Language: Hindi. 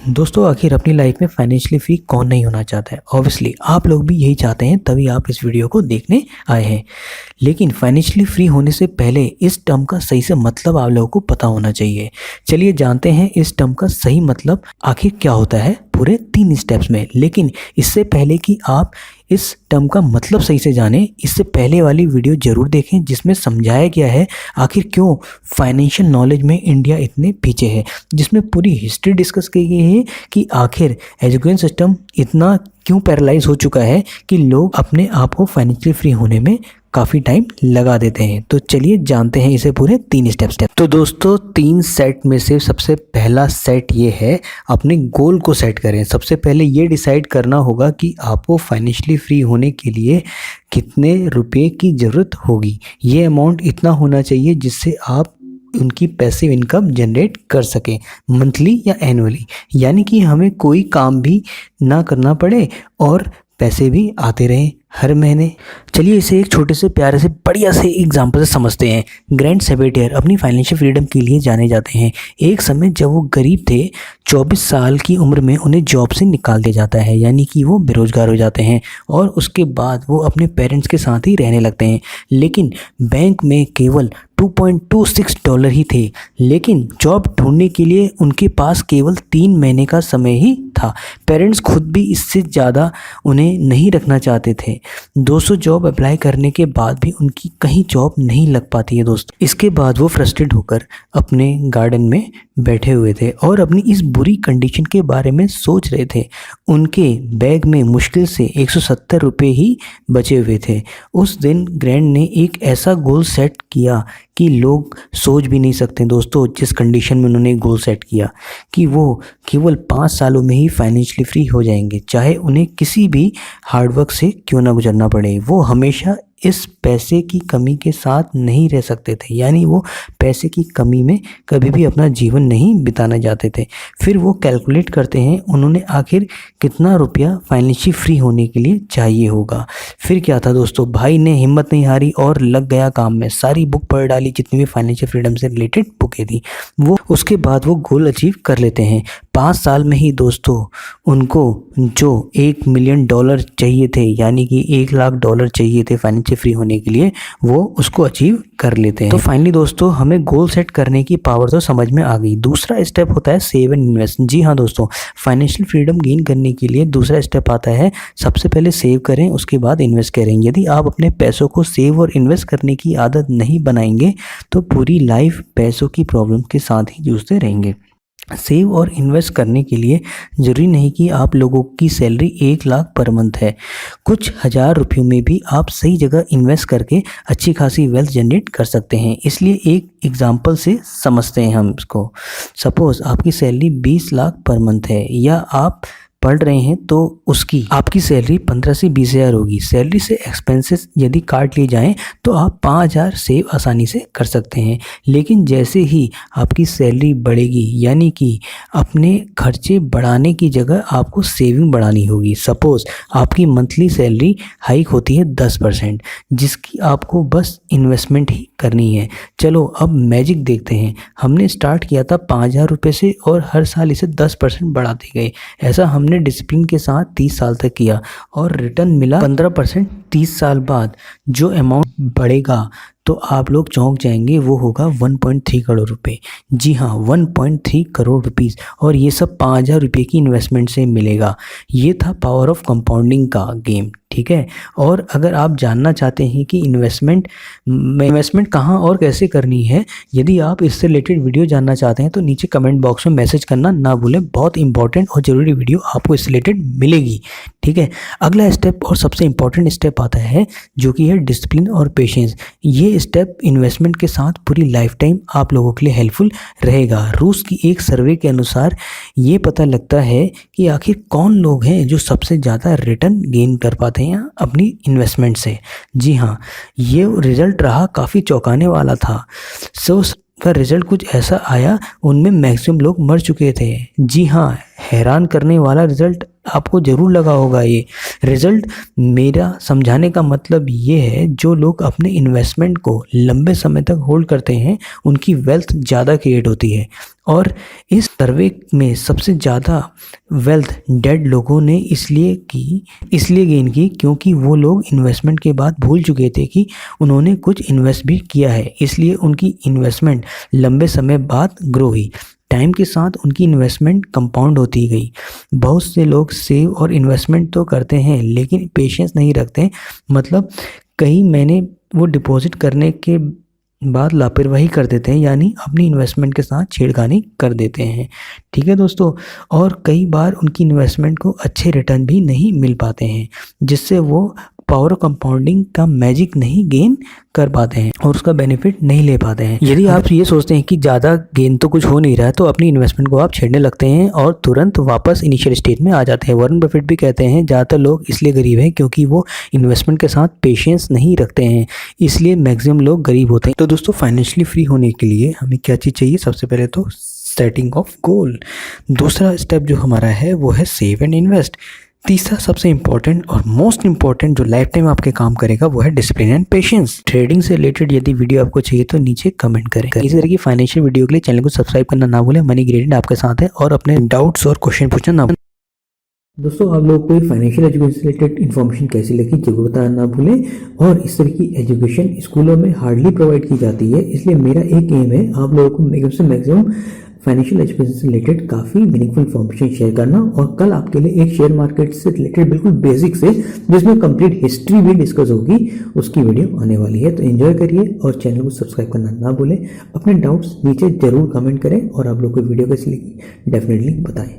दोस्तों आखिर अपनी लाइफ में फाइनेंशियली फ्री कौन नहीं होना चाहता है। ऑब्वियसली आप लोग भी यही चाहते हैं, तभी आप इस वीडियो को देखने आए हैं। लेकिन फाइनेंशियली फ्री होने से पहले इस टर्म का सही से मतलब आप लोगों को पता होना चाहिए। चलिए जानते हैं इस टर्म का सही मतलब आखिर क्या होता है पूरे 3 स्टेप्स में। लेकिन इससे पहले कि आप इस टर्म का मतलब सही से जानें, इससे पहले वाली वीडियो ज़रूर देखें जिसमें समझाया गया है आखिर क्यों फाइनेंशियल नॉलेज में इंडिया इतने पीछे है, जिसमें पूरी हिस्ट्री डिस्कस की गई है कि आखिर एजुकेशन सिस्टम इतना क्यों पैरालाइज हो चुका है कि लोग अपने आप को फाइनेंशियली फ्री होने में काफ़ी टाइम लगा देते हैं। तो चलिए जानते हैं इसे पूरे 3 स्टेप्स। तो दोस्तों 3 सेट में से सबसे पहला सेट ये है, अपने गोल को सेट करें। सबसे पहले ये डिसाइड करना होगा कि आपको फाइनेंशियली फ्री होने के लिए कितने रुपए की ज़रूरत होगी। ये अमाउंट इतना होना चाहिए जिससे आप उनकी पैसिव इनकम जनरेट कर सकें, मंथली या एनुअली, यानी कि हमें कोई काम भी ना करना पड़े और पैसे भी आते रहें हर महीने। चलिए इसे एक छोटे से प्यारे से बढ़िया से एग्जाम्पल से समझते हैं। ग्रैंड सेबेटियर अपनी फाइनेंशियल फ्रीडम के लिए जाने जाते हैं। एक समय जब वो गरीब थे, 24 साल की उम्र में उन्हें जॉब से निकाल दिया जाता है, यानी कि वो बेरोजगार हो जाते हैं और उसके बाद वो अपने पेरेंट्स के साथ ही रहने लगते हैं। लेकिन बैंक में केवल $2.26 ही थे, लेकिन जॉब ढूंढने के लिए उनके पास केवल 3 महीने का समय ही था। पेरेंट्स खुद भी इससे ज़्यादा उन्हें नहीं रखना चाहते थे। 200 जॉब अप्लाई करने के बाद भी उनकी कहीं जॉब नहीं लग पाती है दोस्तों। इसके बाद वो फ्रस्ट्रेट होकर अपने गार्डन में बैठे हुए थे और अपनी इस बुरी कंडीशन के बारे में सोच रहे थे। उनके बैग में मुश्किल से 170 रुपये ही बचे हुए थे। उस दिन ग्रैंड ने एक ऐसा गोल सेट किया कि लोग सोच भी नहीं सकते दोस्तों, जिस कंडीशन में उन्होंने गोल सेट किया कि वो केवल 5 सालों में ही फाइनेंशियली फ्री हो जाएंगे, चाहे उन्हें किसी भी हार्डवर्क से क्यों ना गुजरना पड़े। वो हमेशा इस पैसे की कमी के साथ नहीं रह सकते थे, यानी वो पैसे की कमी में कभी भी अपना जीवन नहीं बिताना चाहते थे। फिर वो कैलकुलेट करते हैं उन्होंने आखिर कितना रुपया फाइनेंशियली फ्री होने के लिए चाहिए होगा। फिर क्या था दोस्तों, भाई ने हिम्मत नहीं हारी और लग गया काम में। सारी बुक पढ़ डाली, जितनी भी फाइनेंशियल फ्रीडम से रिलेटेड बुकें थी वो। उसके बाद वो गोल अचीव कर लेते हैं। 5 साल में ही दोस्तों उनको जो $1 मिलियन चाहिए थे, यानी कि $1,00,000 चाहिए थे फाइनेंशियल फ्री होने के लिए, वो उसको अचीव कर लेते हैं। तो फाइनली दोस्तों हमें गोल सेट करने की पावर तो समझ में आ गई। दूसरा स्टेप होता है सेव एंड इन्वेस्ट। जी हाँ दोस्तों, फाइनेंशियल फ्रीडम गेन करने के लिए दूसरा स्टेप आता है, सबसे पहले सेव करें, उसके बाद इन्वेस्ट करें। यदि आप अपने पैसों को सेव और इन्वेस्ट करने की आदत नहीं बनाएंगे तो पूरी लाइफ पैसों की प्रॉब्लम के साथ ही जूझते रहेंगे। सेव और इन्वेस्ट करने के लिए ज़रूरी नहीं कि आप लोगों की सैलरी 1 लाख पर मंथ है। कुछ हज़ार रुपयों में भी आप सही जगह इन्वेस्ट करके अच्छी खासी वेल्थ जनरेट कर सकते हैं। इसलिए एक एग्जांपल से समझते हैं हम इसको। सपोज़ आपकी सैलरी 20 लाख पर मंथ है, या आप पढ़ रहे हैं तो उसकी आपकी सैलरी 15 से 20 हज़ार होगी। सैलरी से एक्सपेंसेस यदि काट लिए जाएं तो आप 5,000 सेव आसानी से कर सकते हैं। लेकिन जैसे ही आपकी सैलरी बढ़ेगी, यानी कि अपने खर्चे बढ़ाने की जगह आपको सेविंग बढ़ानी होगी। सपोज़ आपकी मंथली सैलरी हाइक होती है 10%, जिसकी आपको बस इन्वेस्टमेंट ही करनी है। चलो अब मैजिक देखते हैं। हमने स्टार्ट किया था 5,000 रुपये से और हर साल इसे 10% बढ़ाते गए। ऐसा हमने डिसिप्लिन के साथ 30 साल तक किया और रिटर्न मिला 15%। 30 साल बाद जो अमाउंट बढ़ेगा तो आप लोग चौंक जाएंगे, वो होगा 1.3 करोड़ रुपए। जी हाँ, 1.3 करोड़ रुपीस, और ये सब 5,000 रुपये की इन्वेस्टमेंट से मिलेगा। ये था पावर ऑफ कंपाउंडिंग का गेम, ठीक है। और अगर आप जानना चाहते हैं कि इन्वेस्टमेंट कहाँ और कैसे करनी है, यदि आप इससे रिलेटेड वीडियो जानना चाहते हैं तो नीचे कमेंट बॉक्स में मैसेज करना ना भूलें। बहुत इंपॉर्टेंट और ज़रूरी वीडियो आपको इससे रिलेटेड मिलेगी, ठीक है। अगला स्टेप और सबसे इंपॉर्टेंट स्टेप आता है जो कि है डिसिप्लिन और पेशेंस। ये स्टेप इन्वेस्टमेंट के साथ पूरी लाइफ टाइम आप लोगों के लिए हेल्पफुल रहेगा। रूस की एक सर्वे के अनुसार ये पता लगता है कि आखिर कौन लोग हैं जो सबसे ज़्यादा रिटर्न गेन कर पाते हैं अपनी इन्वेस्टमेंट से। जी हाँ, ये रिजल्ट रहा काफ़ी चौंकाने वाला था। का रिजल्ट कुछ ऐसा आया, उनमें मैक्सिमम लोग मर चुके थे। जी हाँ, हैरान करने वाला रिजल्ट आपको ज़रूर लगा होगा ये रिजल्ट। मेरा समझाने का मतलब ये है, जो लोग अपने इन्वेस्टमेंट को लंबे समय तक होल्ड करते हैं उनकी वेल्थ ज़्यादा क्रिएट होती है। और इस सर्वे में सबसे ज़्यादा वेल्थ डेड लोगों ने इसलिए गेन की क्योंकि वो लोग इन्वेस्टमेंट के बाद भूल चुके थे कि उन्होंने कुछ इन्वेस्ट भी किया है, इसलिए उनकी इन्वेस्टमेंट लंबे समय बाद ग्रो हुई। टाइम के साथ उनकी इन्वेस्टमेंट कंपाउंड होती गई। बहुत से लोग सेव और इन्वेस्टमेंट तो करते हैं लेकिन पेशेंस नहीं रखते, मतलब कई महीने वो डिपॉजिट करने के बाद लापरवाही कर देते हैं, यानी अपनी इन्वेस्टमेंट के साथ छेड़खानी कर देते हैं। ठीक है दोस्तों, और कई बार उनकी इन्वेस्टमेंट को अच्छे रिटर्न भी नहीं मिल पाते हैं, जिससे वो पावर कंपाउंडिंग का मैजिक नहीं गेन कर पाते हैं और उसका बेनिफिट नहीं ले पाते हैं। यदि आप ये सोचते हैं कि ज़्यादा गेन तो कुछ हो नहीं रहा है तो अपनी इन्वेस्टमेंट को आप छेड़ने लगते हैं और तुरंत वापस इनिशियल स्टेज में आ जाते हैं। वॉरेन बफेट भी कहते हैं ज़्यादातर लोग इसलिए गरीब हैं क्योंकि वो इन्वेस्टमेंट के साथ पेशेंस नहीं रखते हैं, इसलिए मैक्सिमम लोग गरीब होते हैं। तो दोस्तों, फाइनेंशियली फ्री होने के लिए हमें क्या चीज़ चाहिए? सबसे पहले तो सेटिंग ऑफ गोल। दूसरा स्टेप जो हमारा है वो है सेव एंड इन्वेस्ट। तीसरा सबसे इंपॉर्टेंट और मोस्ट इंपॉर्टेंट जो लाइफ टाइम आपके काम करेगा वो है डिसिप्लिन एंड पेशेंस। ट्रेडिंग से रिलेटेड यदि वीडियो आपको चाहिए तो नीचे कमेंट करें। इसी तरह की फाइनेंशियल वीडियो के लिए चैनल को सब्सक्राइब करना ना भूलें। मनी ग्रेडेड आपके साथ है और अपने डाउट्स और क्वेश्चन पूछना ना भूलें। दोस्तों, आप लोग कोई फाइनेंशियल एजुकेशन से रिलेटेड इन्फॉर्मेशन कैसी लगी जरूर बताना ना भूलें। और इस तरह की एजुकेशन स्कूलों में हार्डली प्रोवाइड की जाती है, इसलिए मेरा एक एम है आप लोगों को मैक्सिमम से मैक्सिमम फाइनेंशियल एजुकेशन से रिलेटेड काफ़ी मीनिंगफुल इन्फॉर्मेशन शेयर करना। और कल आपके लिए एक शेयर मार्केट से रिलेटेड बिल्कुल बेसिक से, जिसमें कंप्लीट हिस्ट्री भी डिस्कस होगी, उसकी वीडियो आने वाली है। तो एंजॉय करिए और चैनल को सब्सक्राइब करना ना भूलें। अपने डाउट्स नीचे जरूर कमेंट करें और आप लोग को वीडियो कैसी लगी डेफिनेटली बताएं।